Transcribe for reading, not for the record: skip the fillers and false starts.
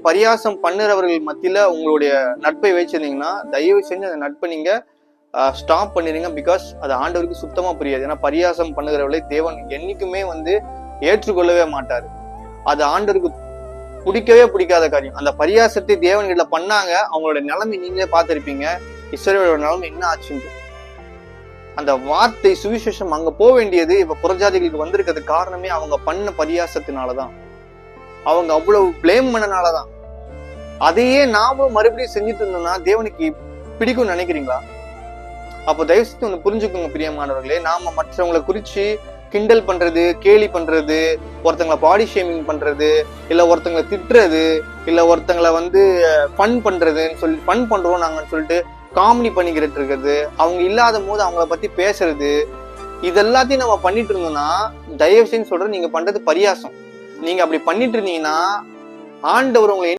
பரியாசம் பண்ணுறவர்கள் மத்தியில உங்களுடைய நட்பை வச்சிருந்தீங்கன்னா தயவு செஞ்சு அந்த நட்பை நீங்க ஸ்டாப் பண்ணிடுங்க. பிகாஸ் அது ஆண்டவருக்கு சுத்தமா புரியாது. ஏன்னா பரியாசம் பண்ணுகிறவர்களை தேவன் என்னைக்குமே ஏற்றுக்கொள்ளவே மாட்டாரு. அது ஆண்டவருக்கு பிடிக்காத காரியம். அந்த பரியாசத்தை தேவன்கிட்ட பண்ணாங்க. அவங்களோட நிலைமை நீங்களே பார்த்திருப்பீங்க. இஸ்ரவேலோட நிலைமை என்ன ஆச்சுன்னு. அந்த வார்த்தை சுவிசேஷம் அங்க போக வேண்டியது இப்ப புறஜாதிகளுக்கு வந்திருக்கிறது காரணமே அவங்க பண்ண பரியாசத்தினாலதான். அவங்க அவ்வளவு பிளேம் பண்ணனாலதான். அதையே நாமளும் மறுபடியும் செஞ்சுட்டு இருந்தோம்னா தேவனுக்கு பிடிக்கும்னு நினைக்கிறீங்களா? அப்போ தயவு செஞ்சு ஒண்ணு புரிஞ்சுக்கோங்க பிரியமானவர்களே. நாம மற்றவங்களை குறிச்சு கிண்டல் பண்றது, கேலி பண்றது, ஒருத்தங்களை பாடி ஷேமிங் பண்றது, இல்ல ஒருத்தங்களை திட்டுறது, இல்ல ஒருத்தங்களை ஃபன் பண்றதுன்னு சொல்லி ஃபன் பண்றோம் நாங்கன்னு சொல்லிட்டு காமெடி பண்ணிக்கிட்டு இருக்கிறது, அவங்க இல்லாத போது அவங்கள பத்தி பேசுறது, இதெல்லாத்தையும் நம்ம பண்ணிட்டு இருந்தோம்னா தயவு செஞ்சு சொல்றது நீங்க பண்றது பரியாசம். நீங்க அப்படி பண்ணிட்டு இருந்தீங்கன்னா ஆண்டவர் உங்களை